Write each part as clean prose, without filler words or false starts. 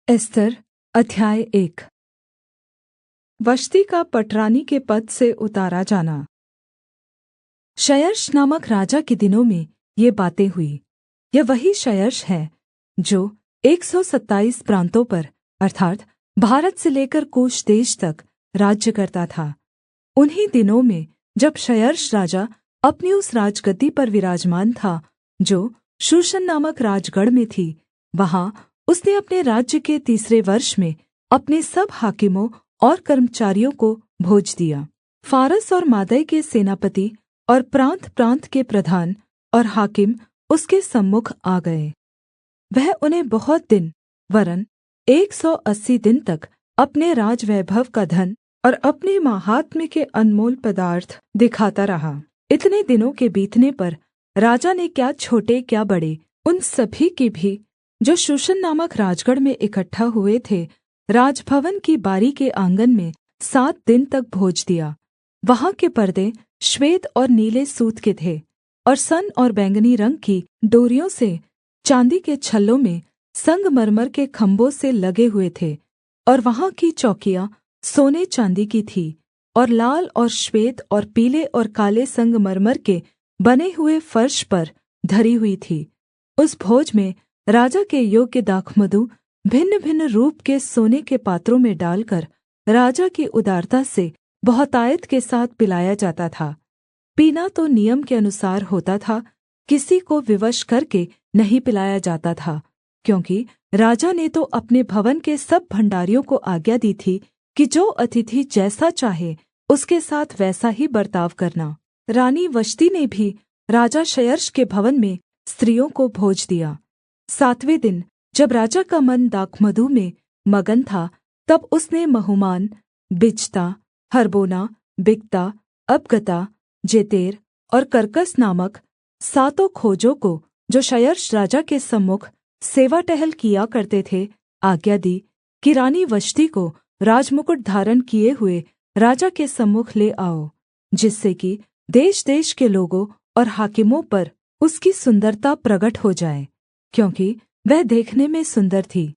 एस्तर अध्याय 1। वष्ति का पटरानी के पद से उतारा जाना। क्षयर्ष नामक राजा के दिनों में ये बातें हुई। यह वही क्षयर्ष है जो 127 प्रान्तों पर अर्थात् भारत से लेकर कूश देश तक राज्य करता था। उन्हीं दिनों में जब क्षयर्ष राजा अपनी उस राजगद्दी पर विराजमान था जो शूशन नामक राजगढ़ में थी, वहाँ उसने अपने राज्य के तीसरे वर्ष में अपने सब हाकिमों और कर्मचारियों को भोज दिया। फारस और मादै के सेनापति और प्रान्त-प्रान्त के प्रधान और हाकिम उसके सम्मुख आ गए। वह उन्हें बहुत दिन वरन् 180 दिन तक अपने राजवैभव का धन और अपने माहात्म्य के अनमोल पदार्थ दिखाता रहा। इतने दिनों के बीतने पर राजा ने क्या छोटे क्या बड़े उन सभी की भी जो शूशन नामक राजगढ़ में इकट्ठा हुए थे राजभवन की बारी के आँगन में 7 दिन तक भोज दिया। वहाँ के पर्दे श्वेत और नीले सूत के थे और सन और बैंगनी रंग की डोरियों से चाँदी के छल्लों में संगमरमर के खम्भों से लगे हुए थे, और वहाँ की चौकियाँ सोने चाँदी की थीं और लाल और श्वेत और पीले और काले संगमरमर के बने हुए फर्श पर धरी हुई थी। उस भोज में राजा के योग्य दाखमधु भिन्न-भिन्न रूप के सोने के पात्रों में डालकर राजा की उदारता से बहुतायत के साथ पिलाया जाता था। पीना तो नियम के अनुसार होता था, किसी को विवश करके नहीं पिलाया जाता था, क्योंकि राजा ने तो अपने भवन के सब भण्डारियों को आज्ञा दी थी कि जो अतिथि जैसा चाहे उसके साथ वैसा ही बर्ताव करना। रानी वष्ति ने भी राजा क्षयर्ष के भवन में स्त्रियों को भोज दिया। 7वें दिन जब राजा का मन दाखमधु में मगन था, तब उसने महुमान, बिजता, हरबोना, बिगता, अबगता, जेतेर और करकस नामक 7 खोजों को, जो क्षयर्ष राजा के सम्मुख सेवा टहल किया करते थे, आज्ञा दी कि रानी वष्ति को राजमुकुट धारण किए हुए राजा के सम्मुख ले आओ, जिससे कि देश-देश के लोगों और हाकिमों पर उसकी सुन्दरता प्रगट हो जाए, क्योंकि वह देखने में सुन्दर थी।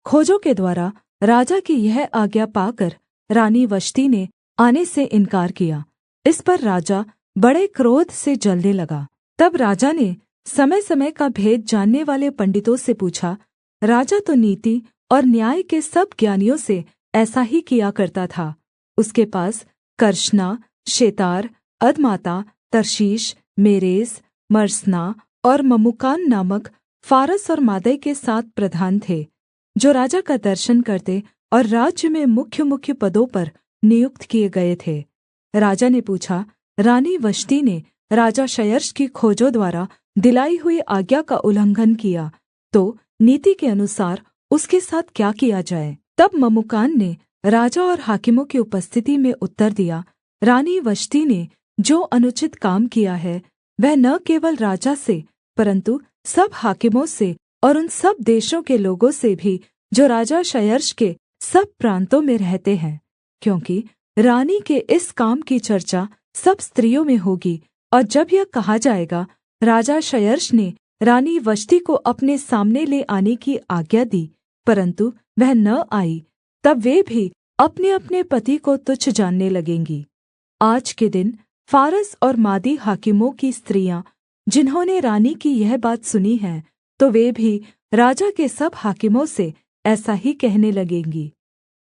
खोजों के द्वारा राजा की यह आज्ञा पाकर रानी वष्ति ने आने से इनकार किया। इस पर राजा बड़े क्रोध से जलने लगा। तब राजा ने समय-समय का भेद जानने वाले पंडितों से पूछा। राजा तो नीति और न्याय के सब ज्ञानियों से ऐसा ही किया करता था। उसके पास कर्शना, शेतार, अदमाता, तर्शीश, मेरेस, मर्सना और ममुकान नामक फारस और मादै के 7 प्रधान थे, जो राजा का दर्शन करते और राज्य में मुख्य-मुख्य पदों पर नियुक्त किए गए थे। राजा ने पूछा, रानी वष्ति ने राजा क्षयर्ष की खोजों द्वारा दिलाई हुई आज्ञा का उल्लंघन किया, तो नीति के अनुसार उसके साथ क्या किया जाए? तब ममुकान ने राजा और हाकिमों की उपस्थिति में उत्तर दिया, रानी वष्ति ने जो अनुचित काम किया है, वह न केवल राजा से परन्तु सब हाकिमों से और उन सब देशों के लोगों से भी जो राजा क्षयर्ष के सब प्रान्तों में रहते हैं, क्योंकि रानी के इस काम की चर्चा सब स्त्रियों में होगी। और जब यह कहा जाएगा, राजा क्षयर्ष ने रानी वष्ति को अपने सामने ले आने की आज्ञा दी, परन्तु वह न आई, तब वे भी अपने-अपने पति को तुच्छ जानने लगेंगी। आज के दिन फारस और मादी हाकिमों की स्त्रियाँ जिन्होंने रानी की यह बात सुनी है, तो वे भी राजा के सब हाकिमों से ऐसा ही कहने लगेंगी।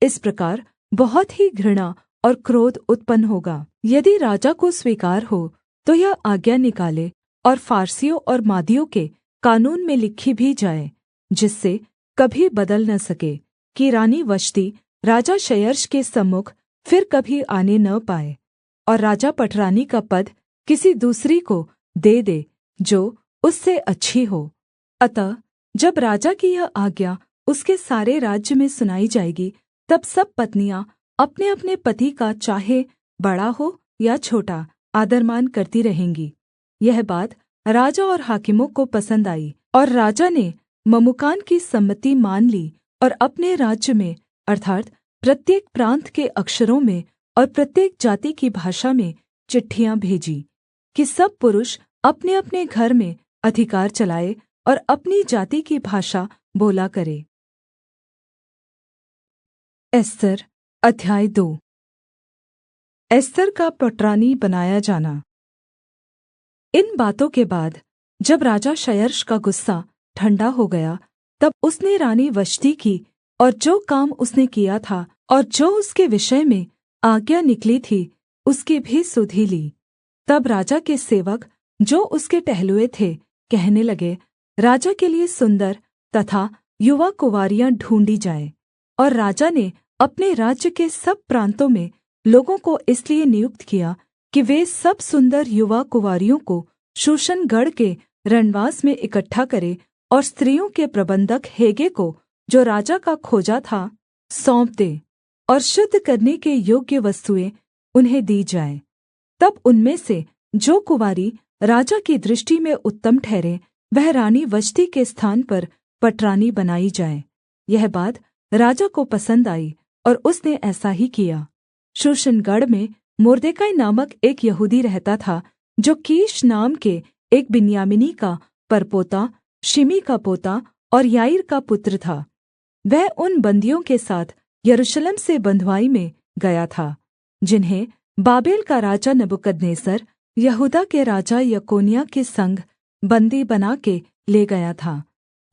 इस प्रकार बहुत ही घृणा और क्रोध उत्पन्न होगा। यदि राजा को स्वीकार हो तो यह आज्ञा निकाले और फारसियों और मादियों के कानून में लिखी भी जाए, जिससे कभी बदल न सके, कि रानी वष्ति राजा क्षयर्ष के सम्मुख फिर कभी आने न पाए, और राजा पटरानी का पद किसी दूसरी को दे दे जो उससे अच्छी हो। अतः जब राजा की यह आज्ञा उसके सारे राज्य में सुनाई जाएगी, तब सब पत्नियाँ अपने-अपने पति का चाहे बड़ा हो या छोटा आदरमान करती रहेंगी। यह बात राजा और हाकिमों को पसंद आई, और राजा ने ममुकान की सम्मति मान ली और अपने राज्य में अर्थात् प्रत्येक प्रान्त के अक्षरों में और प्रत्येक जाति की भाषा में चिट्ठियाँ भेजी कि सब पुरुष अपने-अपने घर में अधिकार चलाए और अपनी जाति की भाषा बोला करे। एस्तर अध्याय 2। एस्तर का पटरानी बनाया जाना। इन बातों के बाद जब राजा क्षयर्ष का गुस्सा ठंडा हो गया, तब उसने रानी वष्टी की और जो काम उसने किया था और जो उसके विषय में आज्ञा निकली थी उसकी भी सुधि ली। तब राजा के सेवक जो उसके टहलुए थे कहने लगे, राजा के लिए सुन्दर तथा युवा कुँवारियाँ ढूँढ़ी जाएँ। और राजा ने अपने राज्य के सब प्रान्तों में लोगों को इसलिए नियुक्त किया कि वे सब सुन्दर युवा कुँवारियों को शूशनगढ़ के रणवास में इकट्ठा करें और स्त्रियों के प्रबंधक हेगे को, जो राजा का खोजा था, सौंप दे और शुद्ध करने के योग्य वस्तुएँ उन्हें दी जाएँ। तब उनमें से जो कुँवारी राजा की दृष्टि में उत्तम ठहरे, वह रानी वष्टी के स्थान पर पटरानी बनाई जाए। यह बात राजा को पसंद आई और उसने ऐसा ही किया। शूशनगढ़ में मोर्देकाई नामक एक यहूदी रहता था, जो कीश नाम के एक बिन्यामीनी का परपोता, शिमी का पोता और याईर का पुत्र था। वह उन बन्दियों के साथ यरूशलेम से बँधुआई में गया था, जिन्हें बाबेल का राजा नबूकदनेस्सर यहूदा के राजा यकोन्याह के संग बन्दी बना के ले गया था।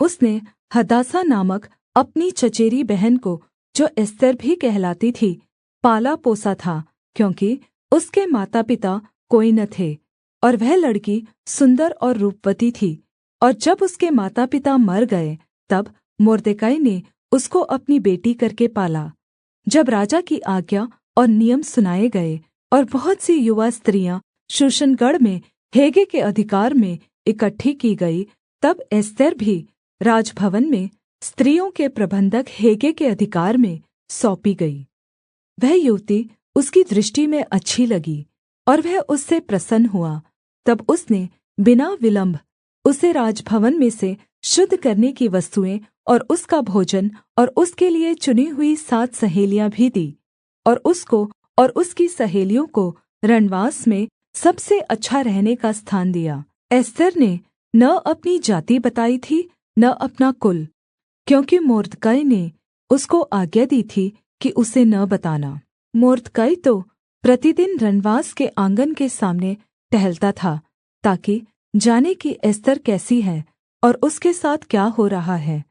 उसने हदासा नामक अपनी चचेरी बहन को, जो एस्तर भी कहलाती थी, पाला पोसा था, क्योंकि उसके माता पिता कोई न थे और वह लड़की सुन्दर और रूपवती थी। और जब उसके माता पिता मर गए, तब मोर्देकाई ने उसको अपनी बेटी करके पाला। जब राजा की आज्ञा और नियम सुनाए गए और बहुत सी युवा स्त्रियाँ शूशनगढ़ में हेगे के अधिकार में इकट्ठी की गई, तब एस्तर भी राजभवन में स्त्रियों के प्रबंधक हेगे के अधिकार में सौंपी गई। वह युवती उसकी दृष्टि में अच्छी लगी और वह उससे प्रसन्न हुआ। तब उसने बिना विलम्ब उसे राजभवन में से शुद्ध करने की वस्तुएँ और उसका भोजन और उसके लिए चुनी हुई 7 सहेलियाँ भी दी, और उसको और उसकी सहेलियों को रणवास में सबसे अच्छा रहने का स्थान दिया। एस्तर ने न अपनी जाति बताई थी न अपना कुल, क्योंकि मोर्दकाई ने उसको आज्ञा दी थी कि उसे न बताना। मोर्दकाई तो प्रतिदिन रणवास के आँगन के सामने टहलता था, ताकि जाने कि एस्तर कैसी है और उसके साथ क्या हो रहा है।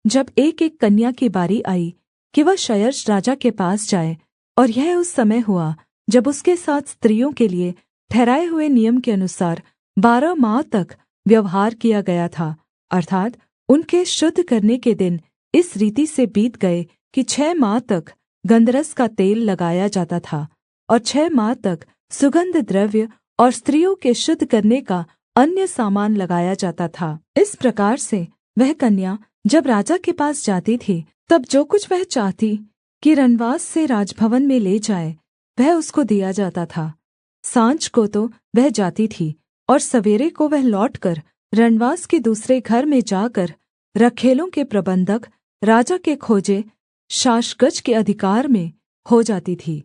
जब एक-एक कन्या की बारी आई कि वह क्षयर्ष राजा के पास जाए, और यह उस समय हुआ जब उसके साथ स्त्रियों के लिए ठहराए हुए नियम के अनुसार 12 माह तक व्यवहार किया गया था, अर्थात् उनके शुद्ध करने के दिन इस रीति से बीत गए कि 6 माह तक गन्धरस का तेल लगाया जाता था और 6 माह तक सुगन्ध द्रव्य और स्त्रियों के शुद्ध करने का अन्य सामान लगाया जाता था। इस प्रकार से वह कन्या जब राजा के पास जाती थी, तब जो कुछ वह चाहती कि रणवास से राजभवन में ले जाए, वह उसको दिया जाता था। साँझ को तो वह जाती थी और सवेरे को वह लौटकर रणवास के दूसरे घर में जाकर रखैलों के प्रबंधक राजा के खोजे शाशगज के अधिकार में हो जाती थी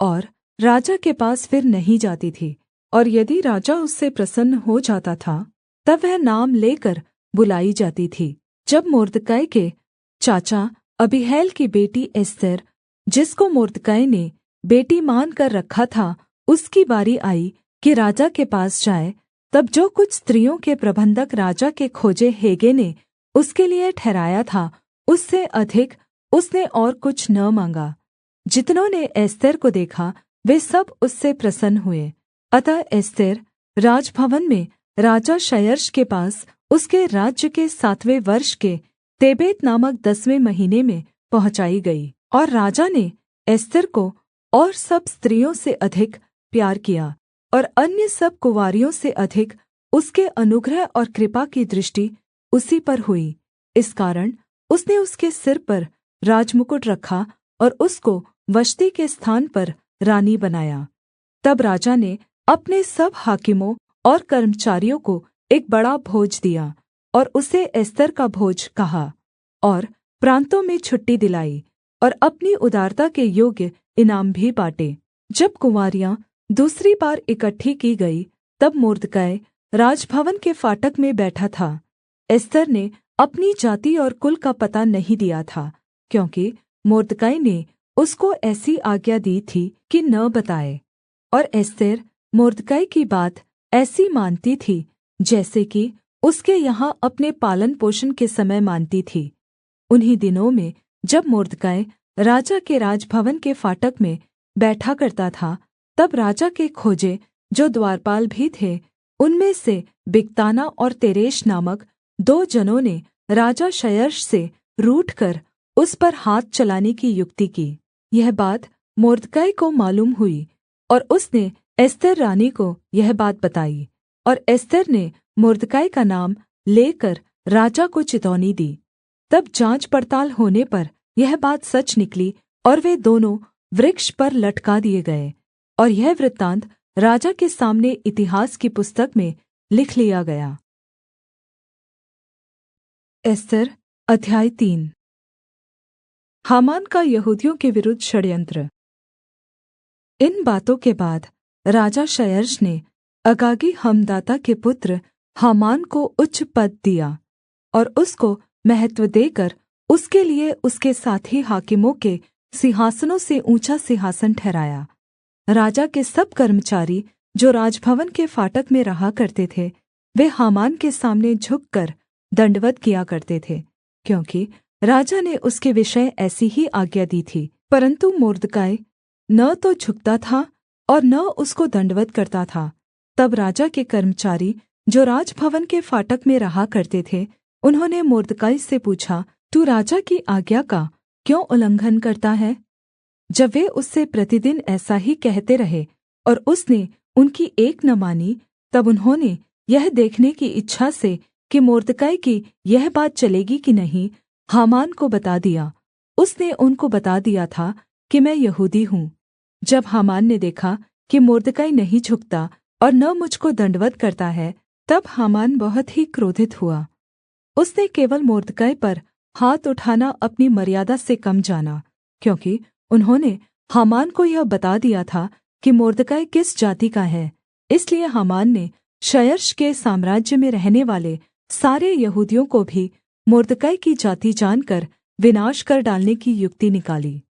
और राजा के पास फिर नहीं जाती थी। और यदि राजा उससे प्रसन्न हो जाता था, तब वह नाम लेकर बुलाई जाती थी। जब मोर्दकाई के चाचा अबीहैल की बेटी एस्तर, जिसको मोर्दकाई ने बेटी मानकर रखा था, उसकी बारी आई कि राजा के पास जाए, तब जो कुछ स्त्रियों के प्रबंधक राजा के खोजे हेगे ने उसके लिए ठहराया था, उससे अधिक उसने और कुछ न माँगा। जितनों ने एस्तर को देखा, वे सब उससे प्रसन्न हुए। अतः एस्तर राजभवन में राजा क्षयर्ष के पास उसके राज्य के 7वें वर्ष के तेबेत नामक 10वें महीने में पहुँचाई गई। और राजा ने एस्तर को और सब स्त्रियों से अधिक प्यार किया और अन्य सब कुँवारियों से अधिक उसके अनुग्रह और कृपा की दृष्टि उसी पर हुई। इस कारण उसने उसके सिर पर राजमुकुट रखा और उसको वष्टी के स्थान पर रानी बनाया। तब राजा ने अपने सब हाकिमों और कर्मचारियों को एक बड़ा भोज दिया और उसे एस्तर का भोज कहा, और प्रान्तों में छुट्टी दिलाई और अपनी उदारता के योग्य इनाम भी बाँटे। जब कुँवारियाँ दूसरी बार इकट्ठी की गई, तब मोर्दकाई राजभवन के फाटक में बैठा था। एस्तर ने अपनी जाति और कुल का पता नहीं दिया था, क्योंकि मोर्दकाई ने उसको ऐसी आज्ञा दी थी कि न बताए। और एस्तेर मोर्दकै की बात ऐसी मानती थी जैसे कि उसके यहाँ अपने पालन पोषण के समय मानती थी। उन्हीं दिनों में जब मोर्दकै राजा के राजभवन के फाटक में बैठा करता था, तब राजा के खोजे जो द्वारपाल भी थे, उनमें से बिकताना और तेरेश नामक 2 जनों ने राजा क्षयर्ष से रूठकर उस पर हाथ चलाने की युक्ति की। यह बात मोर्दकै को मालूम हुई और उसने एस्तेर रानी को यह बात बताई, और एस्तेर ने मोर्दकै का नाम लेकर राजा को चितौनी दी। तब जाँच पड़ताल होने पर यह बात सच निकली और वे दोनों वृक्ष पर लटका दिए गए। और यह वृत्तान्त राजा के सामने इतिहास की पुस्तक में लिख लिया गया। एस्तर अध्याय 3। हामान का यहूदियों के विरुद्ध षड्यंत्र। इन बातों के बाद राजा क्षयर्ष ने अगागी हमदाता के पुत्र हामान को उच्च पद दिया और उसको महत्त्व देकर उसके लिए उसके साथी हाकिमों के सिंहासनों से ऊँचा सिंहासन ठहराया। राजा के सब कर्मचारी जो राजभवन के फाटक में रहा करते थे, वे हामान के सामने झुककर दण्डवत् किया करते थे, क्योंकि राजा ने उसके विषय ऐसी ही आज्ञा दी थी। परन्तु मोर्दकै न तो झुकता था और न उसको दण्डवत् करता था। तब राजा के कर्मचारी जो राजभवन के फाटक में रहा करते थे, उन्होंने मोर्दकै से पूछा, तू राजा की आज्ञा का क्यों उल्लंघन करता है? जब वे उससे प्रतिदिन ऐसा ही कहते रहे और उसने उनकी एक न मानी, तब उन्होंने यह देखने की इच्छा से कि मोर्दकै की यह बात चलेगी कि नहीं, हामान को बता दिया। उसने उनको बता दिया था कि मैं यहूदी हूँ। जब हामान ने देखा कि मोर्दकै नहीं झुकता और न मुझको दण्डवत् करता है, तब हामान बहुत ही क्रोधित हुआ। उसने केवल मोर्दकै पर हाथ उठाना अपनी मर्यादा से कम जाना, क्योंकि उन्होंने हामान को यह बता दिया था कि मोर्दकै किस जाति का है। इसलिए हामान ने क्षयर्ष के साम्राज्य में रहने वाले सारे यहूदियों को भी मोर्दकै की जाति जानकर विनाश कर डालने की युक्ति निकाली।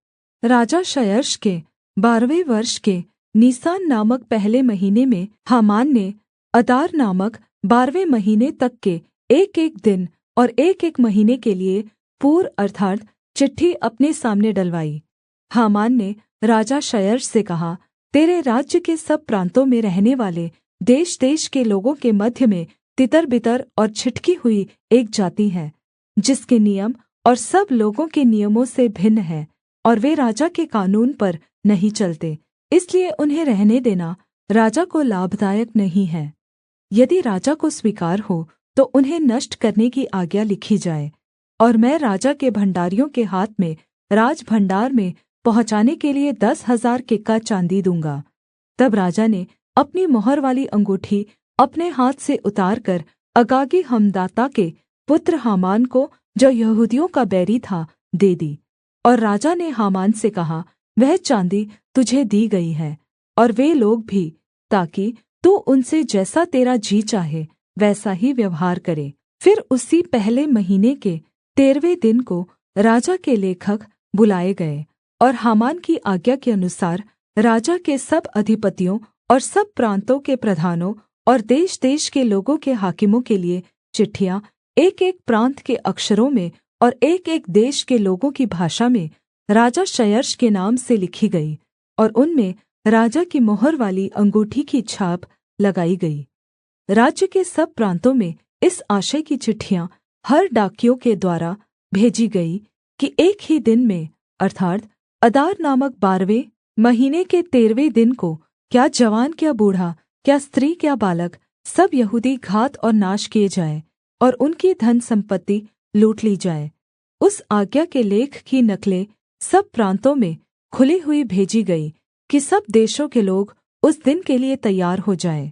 राजा क्षयर्ष के 12वें वर्ष के नीसान नामक पहले महीने में हामान ने अदार नामक 12वें महीने तक के एक-एक दिन और एक-एक महीने के लिए पूर्व अर्थात् चिट्ठी अपने सामने डलवाई। हामान ने राजा क्षयर्ष से कहा, तेरे राज्य के सब प्रान्तों में रहने वाले देश-देश के लोगों के मध्य में तितर-बितर और छिटकी हुई एक जाति है, जिसके नियम और सब लोगों के नियमों से भिन्न है, और वे राजा के कानून पर नहीं चलते। इसलिए उन्हें रहने देना राजा को लाभदायक नहीं है। यदि राजा को स्वीकार हो तो उन्हें नष्ट करने की आज्ञा लिखी जाए, और मैं राजा के भण्डारियों के हाथ में राजभण्डार में पहुँचाने के लिए 10,000 किक्का चाँदी दूँगा। तब राजा ने अपनी मुहर वाली अंगूठी अपने हाथ से उतारकर अगागी हमदाता के पुत्र हामान को, जो यहूदियों का बैरी था, दे दी। और राजा ने हामान से कहा, वह चाँदी तुझे दी गई है, और वे लोग भी, ताकि तू उनसे जैसा तेरा जी चाहे वैसा ही व्यवहार करे। फिर उसी पहले महीने के 13वें दिन को राजा के लेखक बुलाए गए, और हामान की आज्ञा के अनुसार राजा के सब अधिपतियों और सब प्रान्तों के प्रधानों और देश-देश के लोगों के हाकिमों के लिए चिट्ठियाँ एक-एक प्रान्त के अक्षरों में और एक-एक देश के लोगों की भाषा में राजा क्षयर्ष के नाम से लिखी गई, और उनमें राजा की मुहर वाली अंगूठी की छाप लगाई गई। राज्य के सब प्रान्तों में इस आशय की चिट्ठियाँ हर डाकियों के द्वारा भेजी गई कि एक ही दिन में, अर्थात् अदार नामक 12वें महीने के 13वें दिन को, क्या जवान क्या बूढ़ा, क्या स्त्री क्या बालक, सब यहूदी घात और नाश किए जाएँ और उनकी धन सम्पत्ति लूट ली जाए। उस आज्ञा के लेख की नकलें सब प्रान्तों में खुली हुई भेजी गई कि सब देशों के लोग उस दिन के लिए तैयार हो जाएँ।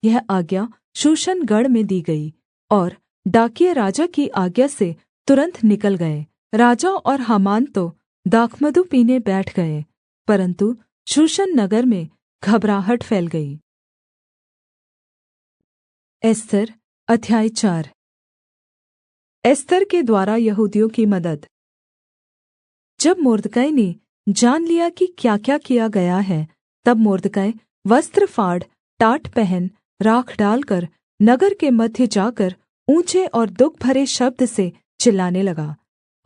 यह आज्ञा शूशनगढ़ में दी गई, और डाकिये राजा की आज्ञा से तुरन्त निकल गए। राजा और हामान तो दाखमधु पीने बैठ गए, परन्तु शूशन नगर में घबराहट फैल गई। एस्तर अध्याय 4। एस्तर के द्वारा यहूदियों की मदद। जब मोर्दकै ने जान लिया कि क्या-क्या किया गया है, तब मोर्दकै वस्त्र फाड़, टाट पहन, राख डालकर नगर के मध्य जाकर ऊँचे और दुःख भरे शब्द से चिल्लाने लगा।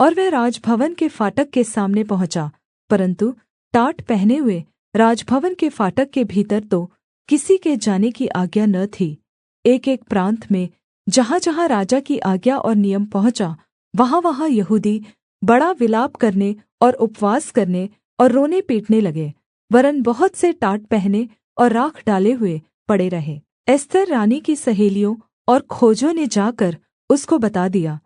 और वह राजभवन के फाटक के सामने पहुँचा, परन्तु टाट पहने हुए राजभवन के फाटक के भीतर तो किसी के जाने की आज्ञा न थी। एक-एक प्रान्त में जहाँ-जहाँ राजा की आज्ञा और नियम पहुँचा, वहाँ-वहाँ यहूदी बड़ा विलाप करने और उपवास करने और रोने-पीटने लगे, वरन् बहुत से टाट पहने और राख डाले हुए पड़े रहे। एस्तर रानी की सहेलियों और खोजों ने जाकर उसको बता दिया।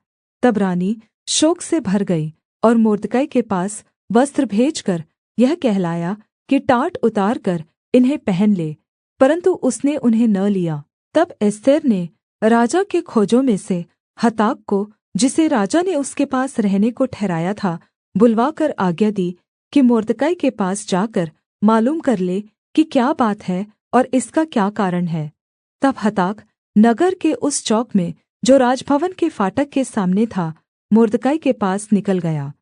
तब रानी शोक से भर गई और मोर्दकै के पास वस्त्र भेजकर यह कहलाया कि टाट उतारकर इन्हें पहन ले, परन्तु उसने उन्हें न लिया। तब एस्तर ने राजा के खोजों में से हताक को, जिसे राजा ने उसके पास रहने को ठहराया था, बुलवाकर आज्ञा दी कि मोर्दकै के पास जाकर मालूम कर ले कि क्या बात है और इसका क्या कारण है। तब हताक नगर के उस चौक में जो राजभवन के फाटक के सामने था, मोर्दकै के पास निकल गया।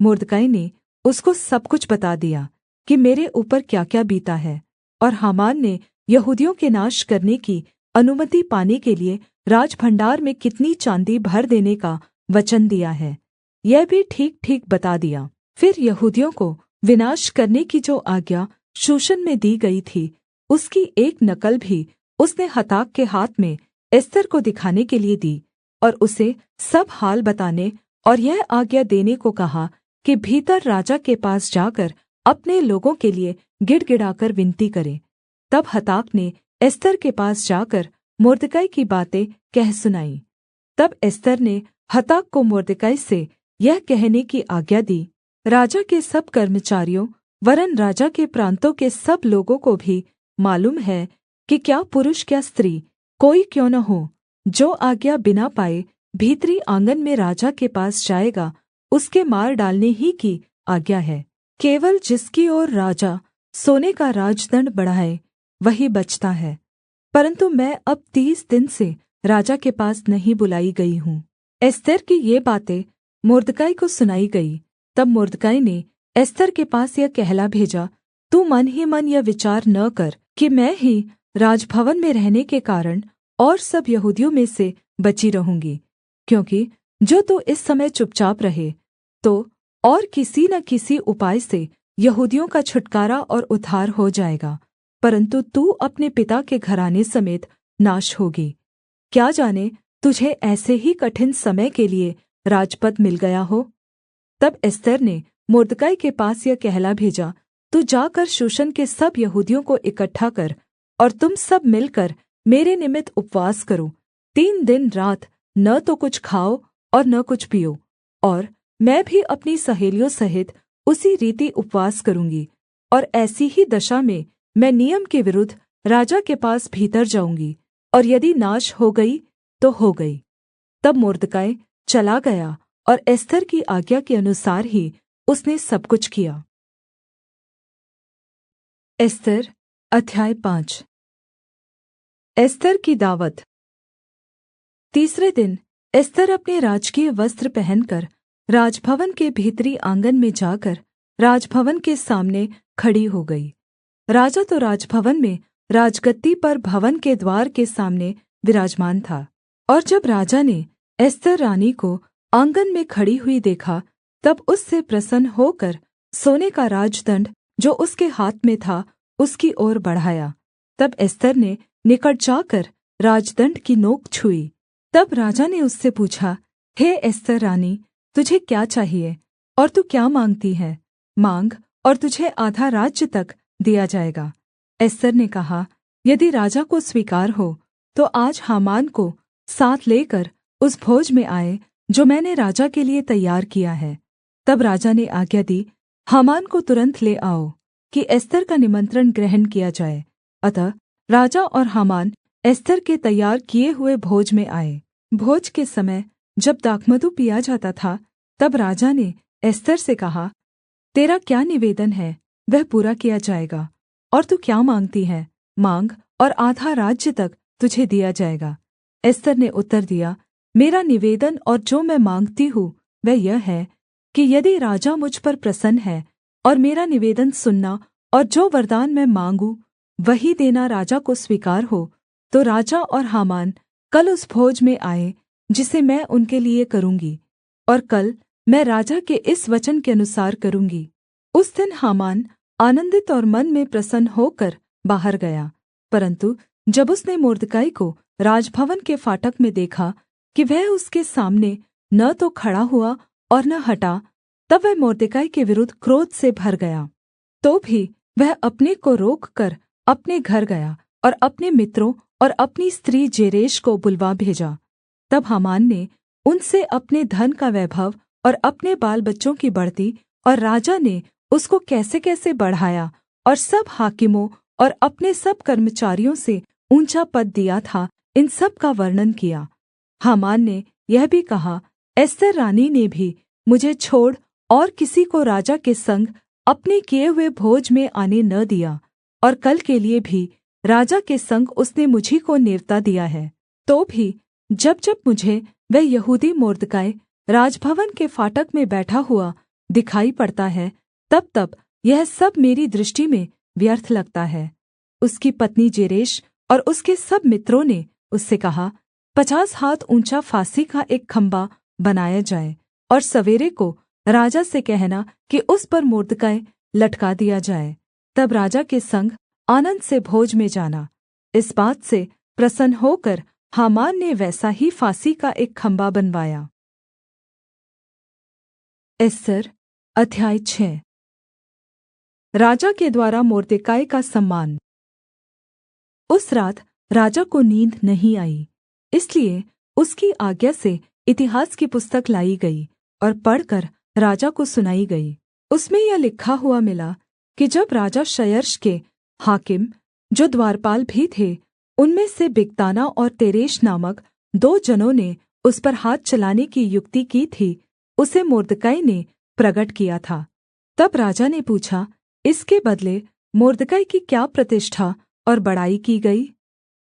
मोर्दकै ने उसको सब कुछ बता दिया कि मेरे ऊपर क्या-क्या बीता है, और हामान ने यहूदियों के नाश करने की अनुमति पाने के लिए राजभण्डार में कितनी चाँदी भर देने का वचन दिया है, यह भी ठीक-ठीक बता दिया। फिर यहूदियों को विनाश करने की जो आज्ञा शूशन में दी गई थी, उसकी एक नकल भी उसने हताक के हाथ में एस्तर को दिखाने के लिए दी, और उसे सब हाल बताने और यह आज्ञा देने को कहा कि भीतर राजा के पास जाकर अपने लोगों के लिए गिड़गिड़ाकर विनती करे। तब हताक ने एस्तर के पास जाकर मोर्दकै की बातें कह सुनाई। तब एस्तर ने हताक को मोर्दकै से यह कहने की आज्ञा दी, राजा के सब कर्मचारियों वरन् राजा के प्रान्तों के सब लोगों को भी मालूम है कि क्या पुरुष क्या स्त्री कोई क्यों न हो, जो आज्ञा बिना पाए भीतरी आँगन में राजा के पास जाएगा, उसके मार डालने ही की आज्ञा है। केवल जिसकी ओर राजा सोने का राजदण्ड बढ़ाए वही बचता है। परन्तु मैं अब 30 दिन से राजा के पास नहीं बुलाई गई हूँ। एस्तर की ये बातें मोर्दकै को सुनाई गई। तब मोर्दकै ने एस्तर के पास यह कहला भेजा, तू मन ही मन यह विचार न कर कि मैं ही राजभवन में रहने के कारण और सब यहूदियों में से बची रहूँगी, क्योंकि जो तू इस समय चुपचाप रहे तो और किसी न किसी उपाय से यहूदियों का छुटकारा और उद्धार हो जाएगा, परन्तु तू अपने पिता के घराने समेत नाश होगी। क्या जाने तुझे ऐसे ही कठिन समय के लिए राजपद मिल गया हो। तब एस्तर ने मोर्दकै के पास यह कहला भेजा, तू जाकर शूशन के सब यहूदियों को इकट्ठा कर और तुम सब मिलकर मेरे निमित्त उपवास करो। 3 दिन रात न तो कुछ खाओ और न कुछ पियो, और मैं भी अपनी सहेलियों सहित उसी रीति उपवास करूँगी, और ऐसी ही दशा में मैं नियम के विरुद्ध राजा के पास भीतर जाऊँगी, और यदि नाश हो गई तो हो गई। तब मोर्दकै चला गया और एस्तर की आज्ञा के अनुसार ही उसने सब कुछ किया। एस्तर अध्याय 5। एस्तर की दावत। तीसरे दिन एस्तर अपने राजकीय वस्त्र पहनकर राजभवन के भीतरी आँगन में जाकर राजभवन के सामने खड़ी हो गई। राजा तो राजभवन में राजगद्दी पर भवन के द्वार के सामने विराजमान था। और जब राजा ने एस्तर रानी को आँगन में खड़ी हुई देखा, तब उससे प्रसन्न होकर सोने का राजदण्ड जो उसके हाथ में था उसकी ओर बढ़ाया। तब एस्तर ने निकट जाकर राजदण्ड की नोक छुई। तब राजा ने उससे पूछा, हे एस्तर रानी, तुझे क्या चाहिए और तू क्या माँगती है? माँग और तुझे आधा राज्य तक दिया जाएगा। एस्तर ने कहा, यदि राजा को स्वीकार हो तो आज हामान को साथ लेकर उस भोज में आए जो मैंने राजा के लिए तैयार किया है। तब राजा ने आज्ञा दी, हामान को तुरन्त ले आओ कि एस्तर का निमंत्रण ग्रहण किया जाए। अतः राजा और हामान एस्तर के तैयार किए हुए भोज में आए। भोज के समय जब दाखमधु पिया जाता था, तब राजा ने एस्तर से कहा, तेरा क्या निवेदन है वह पूरा किया जाएगा, और तू क्या माँगती है? माँग और आधा राज्य तक तुझे दिया जाएगा। एस्तर ने उत्तर दिया, मेरा निवेदन और जो मैं माँगती हूँ वह यह है कि यदि राजा मुझ पर प्रसन्न है और मेरा निवेदन सुनना, और जो वरदान मैं माँगूँ वही देना राजा को स्वीकार हो, तो राजा और हामान कल उस भोज में आए जिसे मैं उनके लिए करूँगी, और कल मैं राजा के इस वचन के अनुसार करूँगी। उस दिन हामान आनन्दित और मन में प्रसन्न होकर बाहर गया। परन्तु जब उसने मुर्दकाई को राजभवन के फाटक में देखा कि वह उसके सामने न तो खड़ा हुआ और न हटा, तब वह मुर्दकाई के विरुद्ध क्रोध से भर गया। तो भी वह अपने को रोककर अपने घर गया और अपने मित्रों और अपनी स्त्री जेरेश को बुलवा भेजा। तब हामान ने उनसे अपने धन का वैभव और अपने बाल बच्चों की बढ़ती, और राजा ने उसको कैसे-कैसे बढ़ाया और सब हाकिमों और अपने सब कर्मचारियों से ऊँचा पद दिया था, इन सब का वर्णन किया। हामान ने यह भी कहा, एस्तर रानी ने भी मुझे छोड़ और किसी को राजा के संग अपने किए हुए भोज में आने न दिया, और कल के लिए भी राजा के संग उसने मुझी को नेवता दिया है। तो भी जब जब मुझे वह यहूदी मुर्दकाई राजभवन के फाटक में बैठा हुआ दिखाई पड़ता है, तब तब यह सब मेरी दृष्टि में व्यर्थ लगता है। उसकी पत्नी जेरेश और उसके सब मित्रों ने उससे कहा, 50 हाथ ऊँचा फांसी का एक खम्भा बनाया जाए, और सवेरे को राजा से कहना कि उस पर मुर्दकाई लटका दिया जाए। तब राजा के संग आनन्द से भोज में जाना। इस बात से प्रसन्न होकर हामान ने वैसा ही फांसी का एक खम्भा बनवाया। एस्तर अध्याय 6। राजा के द्वारा मुर्दकाई का सम्मान। उस रात राजा को नींद नहीं आई, इसलिए उसकी आज्ञा से इतिहास की पुस्तक लाई गई और पढ़कर राजा को सुनाई गई। उसमें यह लिखा हुआ मिला कि जब राजा क्षयर्ष के हाकिम, जो द्वारपाल भी थे, उनमें से बिगताना और तेरेश नामक 2 जनों ने उस पर हाथ चलाने की युक्ति की थी, उसे मुर्दकाई ने प्रगट किया था। तब राजा ने पूछा, इसके बदले मुर्दकाई की क्या प्रतिष्ठा और बड़ाई की गई?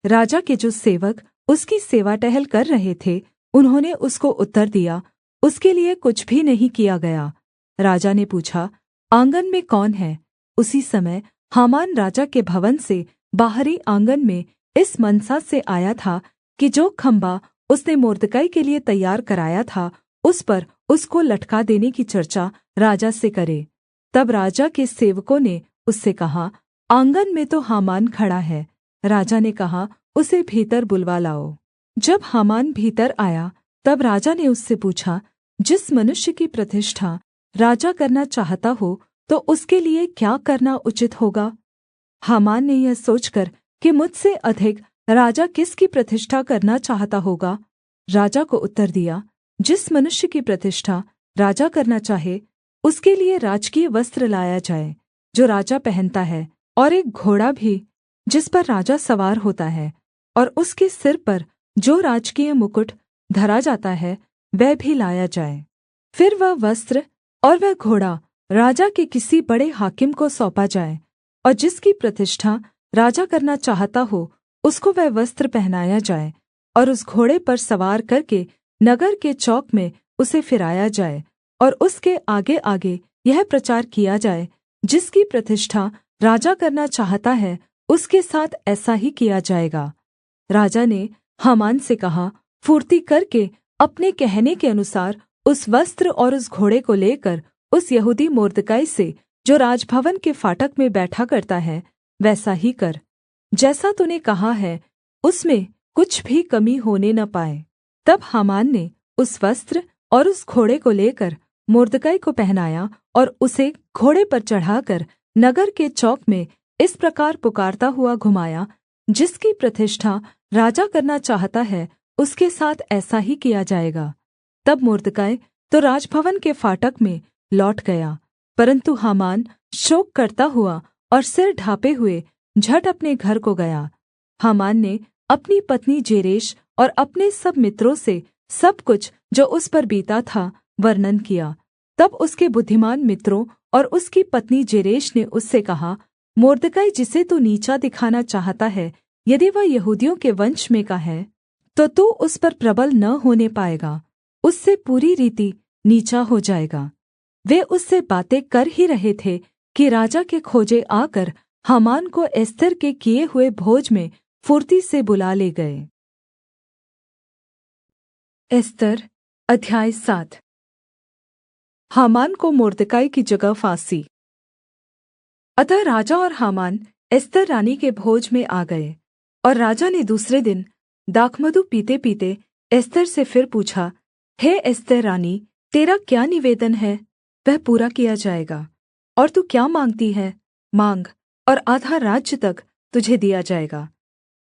राजा के जो सेवक उसकी सेवा टहल कर रहे थे, उन्होंने उसको उत्तर दिया, उसके लिए कुछ भी नहीं किया गया। राजा ने पूछा, आँगन में कौन है? उसी समय हामान राजा के भवन से बाहरी आँगन में इस मनसा से आया था कि जो खम्भा उसने मुर्दकाई के लिए तैयार कराया था, उस पर उसको लटका देने की चर्चा राजा से करे। तब राजा के सेवकों ने उससे कहा, आँगन में तो हामान खड़ा है। राजा ने कहा, उसे भीतर बुलवा लाओ। जब हामान भीतर आया, तब राजा ने उससे पूछा, जिस मनुष्य की प्रतिष्ठा राजा करना चाहता हो, तो उसके लिए क्या करना उचित होगा? हामान ने यह सोचकर कि मुझसे अधिक राजा किसकी प्रतिष्ठा करना चाहता होगा, राजा को उत्तर दिया, जिस मनुष्य की प्रतिष्ठा राजा करना चाहे, उसके लिए राजकीय वस्त्र लाया जाए जो राजा पहनता है, और एक घोड़ा भी जिस पर राजा सवार होता है, और उसके सिर पर जो राजकीय मुकुट धरा जाता है, वह भी लाया जाए। फिर वह वस्त्र और वह घोड़ा राजा के किसी बड़े हाकिम को सौंपा जाए, और जिसकी प्रतिष्ठा राजा करना चाहता हो, उसको वह वस्त्र पहनाया जाए, और उस घोड़े पर सवार करके नगर के चौक में उसे फिराया जाए, और उसके आगे आगे यह प्रचार किया जाए, जिसकी प्रतिष्ठा राजा करना चाहता है, उसके साथ ऐसा ही किया जाएगा। राजा ने हामान से कहा, फुर्ती करके अपने कहने के अनुसार उस वस्त्र और उस घोड़े को लेकर उस यहूदी मुर्दकाई से, जो राजभवन के फाटक में बैठा करता है, वैसा ही कर। जैसा तूने कहा है, उसमें कुछ भी कमी होने न पाए। तब हामान ने उस वस्त्र और उस घोड़े को लेकर मुर्दकाई को पहनाया, और उसे घोड़े पर चढ़ाकर नगर के चौक में इस प्रकार पुकारता हुआ घुमाया, जिसकी प्रतिष्ठा राजा करना चाहता है, उसके साथ ऐसा ही किया जाएगा। तब मुर्दकाई तो राजभवन के फाटक में लौट गया, परन्तु हामान शोक करता हुआ और सिर ढाँपे हुए झट अपने घर को गया। हामान ने अपनी पत्नी जेरेश और अपने सब मित्रों से सब कुछ जो उस पर बीता था वर्णन किया। तब उसके बुद्धिमान मित्रों और उसकी पत्नी जेरेश ने उससे कहा, मुर्दकाई जिसे तू नीचा दिखाना चाहता है, यदि वह यहूदियों के वंश में का है, तो तू उस पर प्रबल न होने पाएगा, उससे पूरी रीति नीचा हो जाएगा। वे उससे बातें कर ही रहे थे कि राजा के खोजे आकर हामान को एस्तर के किए हुए भोज में फुर्ती से बुला ले गए। एस्तर अध्याय 7। हामान को मोर्दकाई की जगह फांसी। अतः राजा और हामान एस्तर रानी के भोज में आ गए, और राजा ने दूसरे दिन दाखमधु पीते पीते एस्तर से फिर पूछा, हे एस्तर रानी, तेरा क्या निवेदन है? वह पूरा किया जाएगा। और तू क्या मांगती है? मांग, और आधा राज्य तक तुझे दिया जाएगा।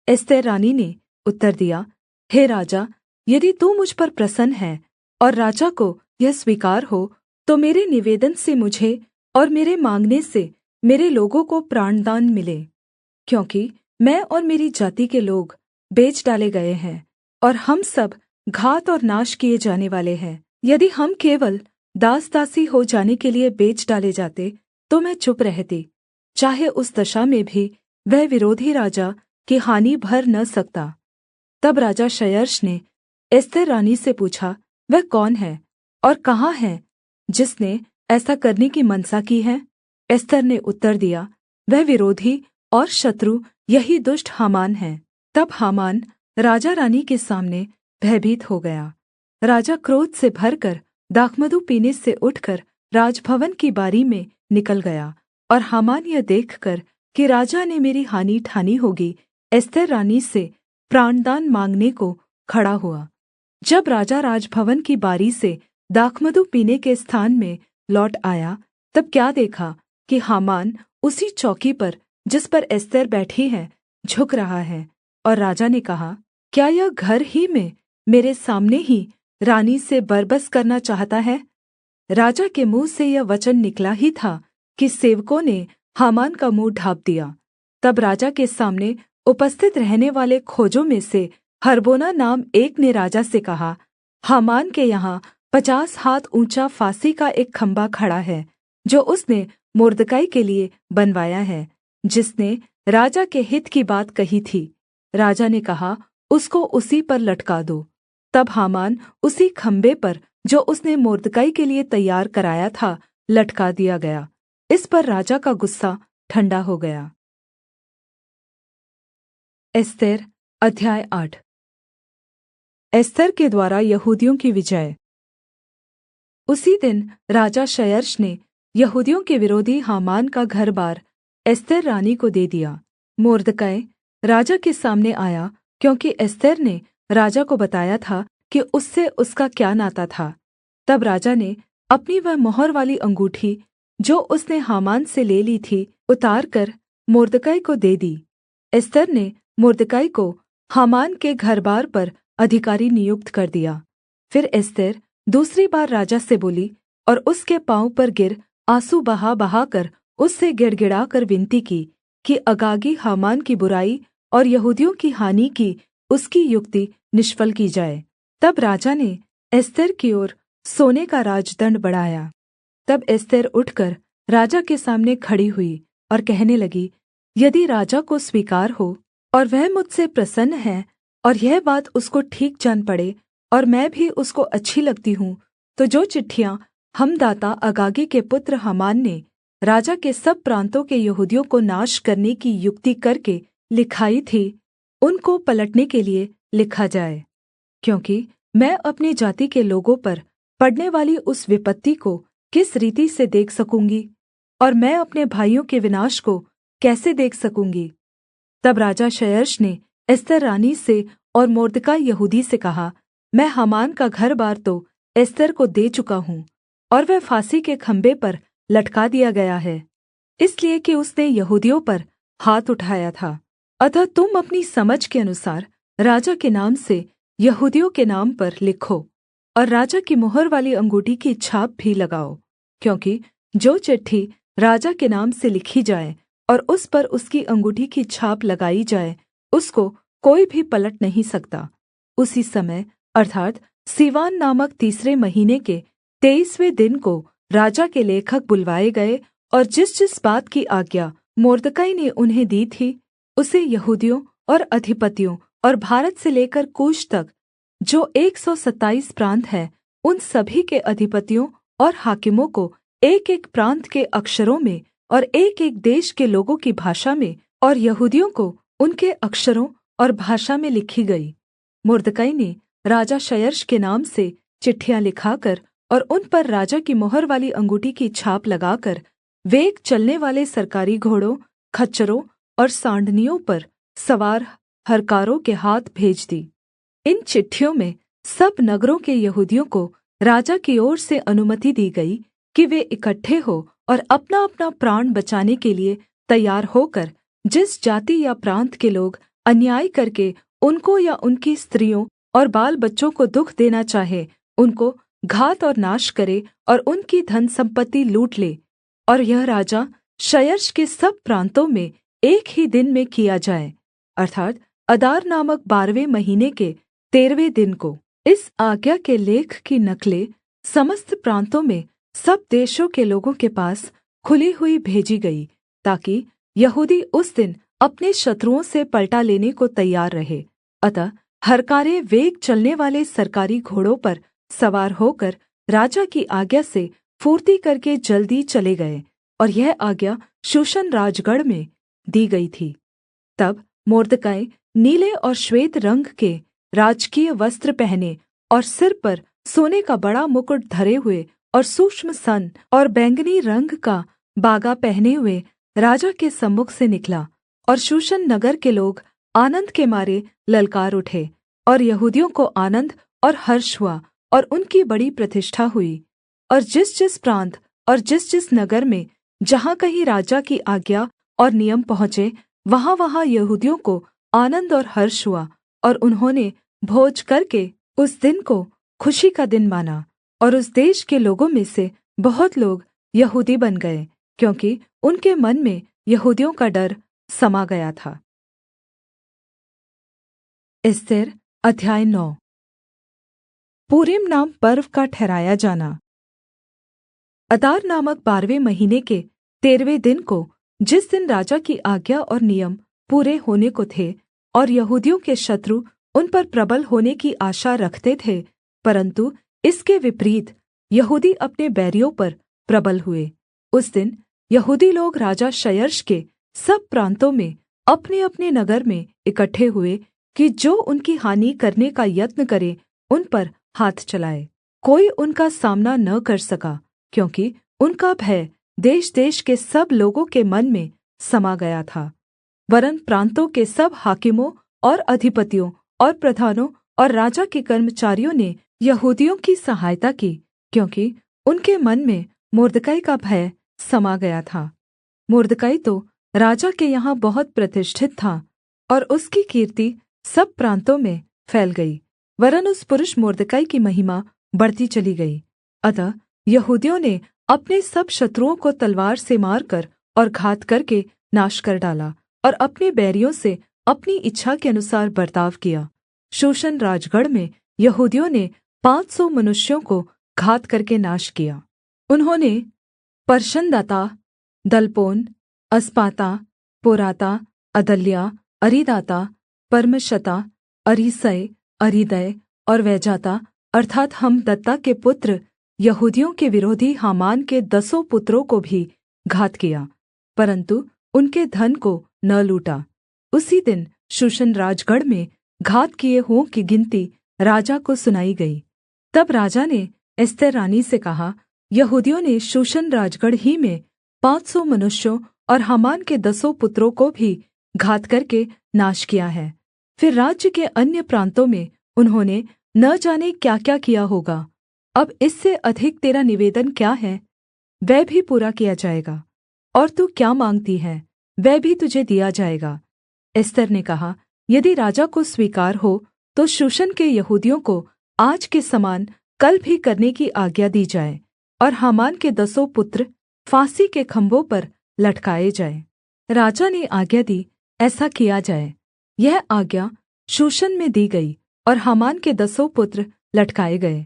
एस्तर रानी ने उत्तर दिया, हे राजा, यदि तू मुझ पर प्रसन्न है और राजा को यह स्वीकार हो, तो मेरे निवेदन से मुझे और मेरे मांगने से मेरे लोगों को प्राणदान मिले, क्योंकि मैं और मेरी जाति के लोग बेच डाले गए हैं, और हम सब घात और नाश किए जाने वाले हैं। यदि हम केवल दास दासी हो जाने के लिए बेच डाले जाते, तो मैं चुप रहती, चाहे उस दशा में भी वह विरोधी राजा की हानि भर न सकता। तब राजा क्षयर्ष ने एस्तर रानी से पूछा, वह कौन है और कहाँ है जिसने ऐसा करने की मनसा की है? एस्तर ने उत्तर दिया, वह विरोधी और शत्रु यही दुष्ट हामान है। तब हामान राजा रानी के सामने भयभीत हो गया। राजा क्रोध से भरकर दाखमधु पीने से उठकर राजभवन की बारी में निकल गया, और हामान यह देखकर कि राजा ने मेरी हानि ठानी होगी, एस्तर रानी से प्राणदान मांगने को खड़ा हुआ। जब राजा राजभवन की बारी से दाखमधु पीने के स्थान में लौट आया, तब क्या देखा कि हामान उसी चौकी पर जिस पर एस्तर बैठी है झुक रहा है। और राजा ने कहा, क्या यह घर ही में मेरे सामने ही रानी से बरबस करना चाहता है? राजा के मुँह से यह वचन निकला ही था कि सेवकों ने हामान का मुँह ढाँप दिया। तब राजा के सामने उपस्थित रहने वाले खोजों में से हरबोना नाम एक ने राजा से कहा, हामान के यहाँ 50 हाथ ऊँचा फांसी का एक खम्भा खड़ा है, जो उसने मोर्दकाई के लिए बनवाया है, जिसने राजा के हित की बात कही थी। राजा ने कहा, उसको उसी पर लटका दो। तब हामान उसी खम्भे पर जो उसने मोर्दकाई के लिए तैयार कराया था लटका दिया गया। इस पर राजा का गुस्सा ठंडा हो गया। एस्तर अध्याय 8। एस्तर के द्वारा यहूदियों की विजय। उसी दिन राजा क्षयर्ष ने यहूदियों के विरोधी हामान का घर-बार एस्तर रानी को दे दिया। मोर्दकै राजा के सामने आया, क्योंकि एस्तर ने राजा को बताया था कि उससे उसका क्या नाता था। तब राजा ने अपनी वह मुहर वाली अंगूठी जो उसने हामान से ले ली थी उतारकर मोर्दकै को दे दी। एस्तर ने मोर्दकै को हामान के घरबार पर अधिकारी नियुक्त कर दिया। फिर एस्तर दूसरी बार राजा से बोली, और उसके पाँव पर गिर आँसू बहा बहाकर उससे गिड़गिड़ाकर विनती की कि अगागी हामान की बुराई और यहूदियों की हानि की उसकी युक्ति निष्फल की जाए। तब राजा ने एस्तर की ओर सोने का राजदण्ड बढ़ाया। तब एस्तर उठकर राजा के सामने खड़ी हुई और कहने लगी, यदि राजा को स्वीकार हो और वह मुझसे प्रसन्न है और यह बात उसको ठीक जान पड़े और मैं भी उसको अच्छी लगती हूँ, तो जो चिट्ठियाँ हमदाता अगागी के पुत्र हामान ने राजा के सब प्रान्तों के यहूदियों को नाश करने की युक्ति करके लिखाई थी, उनको पलटने के लिए लिखा जाए, क्योंकि मैं अपनी जाति के लोगों पर पड़ने वाली उस विपत्ति को किस रीति से देख सकूँगी, और मैं अपने भाइयों के विनाश को कैसे देख सकूँगी। तब राजा क्षयर्ष ने एस्तर रानी से और मोर्दकाई यहूदी से कहा, मैं हामान का घर-बार तो एस्तर को दे चुका हूँ, और वह फांसी के खम्भे पर लटका दिया गया है, इसलिए कि उसने यहूदियों पर हाथ उठाया था। अतः तुम अपनी समझ के अनुसार राजा के नाम से यहूदियों के नाम पर लिखो, और राजा की मुहर वाली अंगूठी की छाप भी लगाओ, क्योंकि जो चिट्ठी राजा के नाम से लिखी जाए और उस पर उसकी अंगूठी की छाप लगाई जाए, उसको कोई भी पलट नहीं सकता। उसी समय अर्थात् सीवान नामक तीसरे महीने के 23वें दिन को राजा के लेखक बुलवाए गए, और जिस बात की आज्ञा मोर्दकै ने उन्हें दी थी, उसे यहूदियों और अधिपतियों और भारत से लेकर कूश तक जो 127 प्रान्त हैं, उन सभी के अधिपतियों और हाकिमों को एक-एक प्रान्त के अक्षरों में और एक-एक देश के लोगों की भाषा में, और यहूदियों को उनके अक्षरों और भाषा में लिखी गई। मुर्दकई ने राजा क्षयर्ष के नाम से चिट्ठियाँ लिखाकर और उन पर राजा की मुहर वाली अंगूठी की छाप लगाकर वेग चलने वाले सरकारी घोड़ों, खच्चरों और सांडनियों पर सवार हरकारों के हाथ भेज दी। इन चिट्ठियों में सब नगरों के यहूदियों को राजा की ओर से अनुमति दी गई कि वे इकट्ठे हो और अपना-अपना प्राण बचाने के लिए तैयार होकर जिस जाति या प्रान्त के लोग अन्याय करके उनको या उनकी स्त्रियों और बाल बच्चों को दुःख देना चाहे, उनको घात और नाश करे और उनकी धन सम्पत्ति लूट ले। और यह राजा क्षयर्ष के सब प्रान्तों में एक ही दिन में किया जाए, अर्थात् अदार नामक 12वें महीने के 13वें दिन को। इस आज्ञा के लेख की नकलें समस्त प्रान्तों में सब देशों के लोगों के पास खुली हुई भेजी गई, ताकि यहूदी उस दिन अपने शत्रुओं से पलटा लेने को तैयार रहे। अतः हरकारे वेग चलने वाले सरकारी घोड़ों पर सवार होकर राजा की आज्ञा से फुर्ती करके जल्दी चले गए, और यह आज्ञा शूशन राजगढ़ में दी गई थी। तब मोर्दकै नीले और श्वेत रंग के राजकीय वस्त्र पहने और सिर पर सोने का बड़ा मुकुट धरे हुए और सूक्ष्म सन और बैंगनी रंग का बागा पहने हुए राजा के सम्मुख से निकला। और शूशन नगर के लोग आनन्द के मारे ललकार उठे, और यहूदियों को आनन्द और हर्ष हुआ, और उनकी बड़ी प्रतिष्ठा हुई। और जिस-जिस प्रान्त और जिस-जिस नगर में जहाँ कहीं राजा की आज्ञा और नियम पहुँचे, वहाँ-वहाँ यहूदियों को आनन्द और हर्ष हुआ, और उन्होंने भोज करके उस दिन को खुशी का दिन माना। और उस देश के लोगों में से बहुत लोग यहूदी बन गए, क्योंकि उनके मन में यहूदियों का डर समा गया था। एस्तेर अध्याय 9। पूरीम नाम पर्व का ठहराया जाना। अदार नामक 12वें महीने के 13वें दिन को, जिस दिन राजा की आज्ञा और नियम पूरे होने को थे और यहूदियों के शत्रु उन पर प्रबल होने की आशा रखते थे, परन्तु इसके विपरीत यहूदी अपने बैरियों पर प्रबल हुए, उस दिन यहूदी लोग राजा क्षयर्ष के सब प्रान्तों में अपने-अपने नगर में इकट्ठे हुए कि जो उनकी हानि करने का यत्न करे उन पर हाथ चलाए। कोई उनका सामना न कर सका, क्योंकि उनका भय देश-देश के सब लोगों के मन में समा गया था। वरन् प्रान्तों के सब हाकिमों और अधिपतियों और प्रधानों और राजा के कर्मचारियों ने यहूदियों की सहायता की, क्योंकि उनके मन में मुर्दकै का भय समा गया था। मुर्दकै तो राजा के यहाँ बहुत प्रतिष्ठित था, और उसकी कीर्ति सब प्रान्तों में फैल गई, वरन् उस पुरुष मुर्दकै की महिमा बढ़ती चली गई। अतः यहूदियों ने अपने सब शत्रुओं को तलवार से मारकर और घात करके नाश कर डाला, और अपने बैरियों से अपनी इच्छा के अनुसार बर्ताव किया। शूशन राजगढ़ में यहूदियों ने 500 मनुष्यों को घात करके नाश किया। उन्होंने परशनदाता, दलपोन, अस्पाता, पोराता, अदल्या, अरीदाता, परमशता, अरीसै, अरीदै और वैजाता अर्थात् हमदत्ता के पुत्र यहूदियों के विरोधी हामान के 10 पुत्रों को भी घात किया, परन्तु उनके धन को न लूटा। उसी दिन शूशन राजगढ़ में घात किए हुओं की गिनती राजा को सुनाई गई। तब राजा ने एस्तेर रानी से कहा, यहूदियों ने शूशन राजगढ़ ही में 500 मनुष्यों और हामान के 10 पुत्रों को भी घात करके नाश किया है। फिर राज्य के अन्य प्रान्तों में उन्होंने न जाने क्या-क्या किया होगा। अब इससे अधिक तेरा निवेदन क्या है, वह भी पूरा किया जाएगा, और तू क्या माँगती है, वह भी तुझे दिया जाएगा। एस्तेर ने कहा, यदि राजा को स्वीकार हो तो शूशन के यहूदियों को आज के समान कल भी करने की आज्ञा दी जाए, और हामान के 10 पुत्र फांसी के खम्भों पर लटकाए जाएँ। राजा ने आज्ञा दी, ऐसा किया जाए। यह आज्ञा शूशन में दी गई, और हामान के 10 पुत्र लटकाए गए।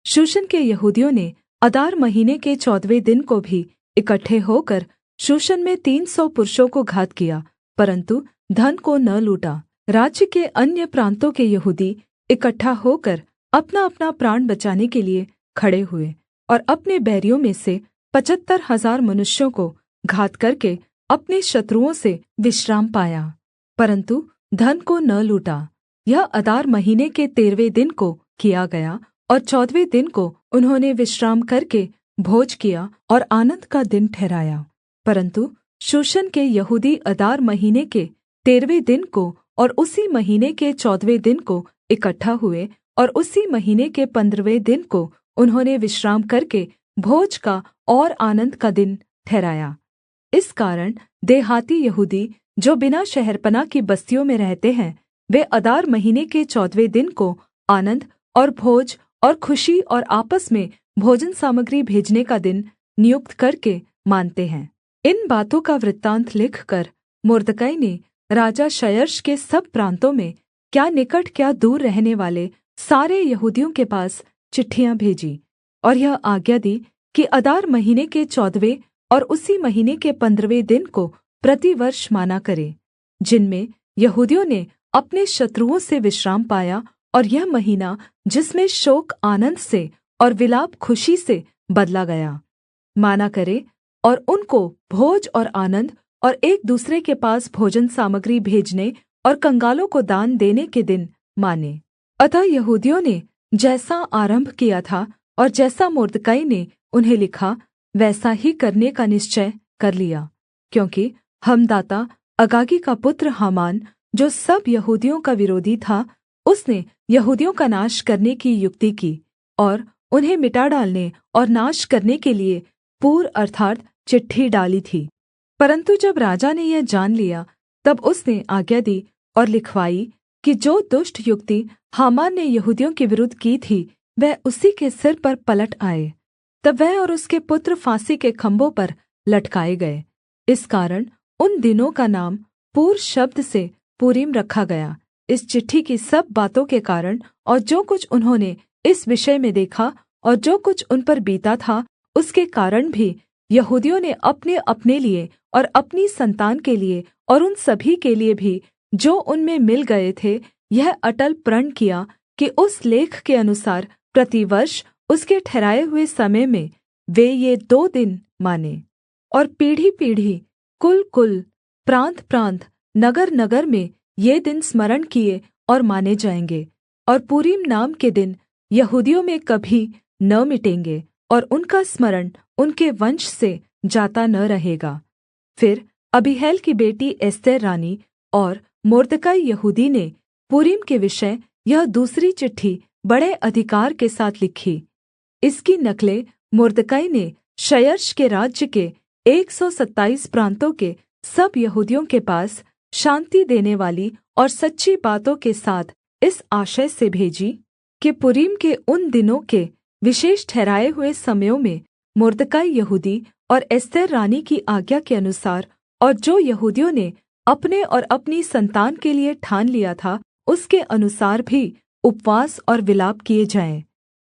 शूशन के यहूदियों ने अदार महीने के 14वें दिन को भी इकट्ठे होकर शूशन में 300 पुरुषों को घात किया, परन्तु धन को न लूटा। राज्य के अन्य प्रान्तों के यहूदी इकट्ठा होकर अपना-अपना प्राण बचाने के लिये खड़े हुए, और अपने बैरियों में से 75,000 मनुष्यों को घात करके अपने शत्रुओं से विश्राम पाया, परन्तु धन को न लूटा। यह अदार महीने के 13वें दिन को किया गया, और 14वें दिन को उन्होंने विश्राम करके भोज किया और आनन्द का दिन ठहराया। परन्तु शूशन के यहूदी अदार महीने के 13वें दिन को और उसी महीने के 14वें दिन को इकट्ठा हुए, और उसी महीने के 15वें दिन को उन्होंने विश्राम करके भोज का और आनन्द का दिन ठहराया। इस कारण देहाती यहूदी जो बिना शहरपनाह की बस्तियों में रहते हैं, वे अदार महीने के 14वें दिन को आनन्द और भोज और खुशी और आपस में भोजन सामग्री भेजने का दिन नियुक्त करके मानते हैं। इन बातों का वृत्तान्त लिखकर मुर्दकै ने राजा क्षयर्ष के सब प्रान्तों में, क्या निकट क्या दूर रहने वाले सारे यहूदियों के पास चिट्ठियाँ भेजी, और यह आज्ञा दी कि अदार महीने के 14वें और उसी महीने के 15वें दिन को प्रतिवर्ष माना करें, जिनमें यहूदियों ने अपने शत्रुओं से विश्राम पाया, और यह महीना जिसमें शोक आनन्द से और विलाप खुशी से बदला गया, माना करे, और उनको भोज और आनन्द और एक दूसरे के पास भोजन सामग्री भेजने और कंगालों को दान देने के दिन माने। अतः यहूदियों ने जैसा आरम्भ किया था और जैसा मुर्दकै ने उन्हें लिखा, वैसा ही करने का निश्चय कर लिया, क्योंकि हमदाता अगागी का पुत्र हामान, जो सब यहूदियों का विरोधी था, उसने यहूदियों का नाश करने की युक्ति की और उन्हें मिटा डालने और नाश करने के लिए पूर्व अर्थात् चिट्ठी डाली थी। परन्तु जब राजा ने यह जान लिया, तब उसने आज्ञा दी और लिखवाई कि जो दुष्ट युक्ति हामान ने यहूदियों के विरुद्ध की थी, वह उसी के सिर पर पलट आए। तब वह और उसके पुत्र फांसी के खम्भों पर लटकाए गए। इस कारण उन दिनों का नाम पूर शब्द से पूरीम रखा गया। इस चिट्ठी की सब बातों के कारण और जो कुछ उन्होंने इस विषय में देखा और जो कुछ उन पर बीता था, उसके कारण भी यहूदियों ने अपने लिए और अपनी संतान के लिए और उन सभी के लिए भी जो उनमें मिल गए थे, यह अटल प्रण किया कि उस लेख के अनुसार प्रतिवर्ष उसके ठहराए हुए समय में वे ये 2 दिन माने, और पीढ़ी-पीढ़ी, कुल-कुल, प्रान्त-प्रान्त, नगर-नगर में ये दिन स्मरण किए और माने जाएँगे, और पूरीम नाम के दिन यहूदियों में कभी न मिटेंगे, और उनका स्मरण उनके वंश से जाता न रहेगा। फिर अबीहैल की बेटी एस्तेर रानी और मुर्दकै यहूदी ने पूरीम के विषय यह दूसरी चिट्ठी बड़े अधिकार के साथ लिखी। इसकी नकलें मुर्दकै ने क्षयर्ष के राज्य के 127 प्रान्तों के सब यहूदियों के पास शान्ति देने वाली और सच्ची बातों के साथ इस आशय से भेजी कि पूरीम के उन दिनों के विशेष ठहराए हुए समयों में मुर्दकै यहूदी और एस्तेर रानी की आज्ञा के अनुसार, और जो यहूदियों ने अपने और अपनी संतान के लिए ठान लिया था, उसके अनुसार भी उपवास और विलाप किए जाएँ।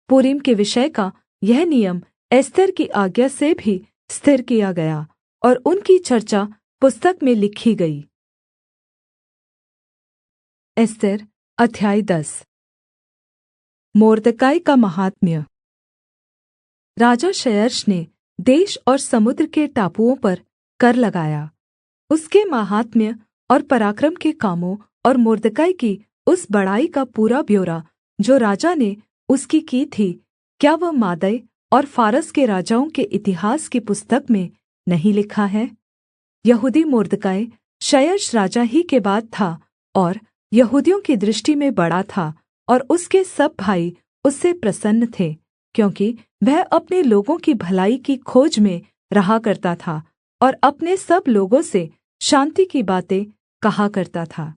पूरीम के विषय का यह नियम एस्तेर की आज्ञा से भी स्थिर किया गया, और उनकी चर्चा पुस्तक में लिखी गई। एस्तेर अध्याय 10। मोर्दकै का महात्म्य। राजा क्षयर्ष ने देश और समुद्र के टापुओं पर कर लगाया। उसके माहात्म्य और पराक्रम के कामों और मुर्दकै की उस बड़ाई का पूरा ब्यौरा जो राजा ने उसकी की थी, क्या वह मादै और फारस के राजाओं के इतिहास की पुस्तक में नहीं लिखा है? यहूदी मुर्दकै क्षयर्ष राजा ही के बाद था और यहूदियों की दृष्टि में बड़ा था, और उसके सब भाई उससे प्रसन्न थे, क्योंकि वह अपने लोगों की भलाई की खोज में रहा करता था और अपने सब लोगों से शान्ति की बातें कहा करता था।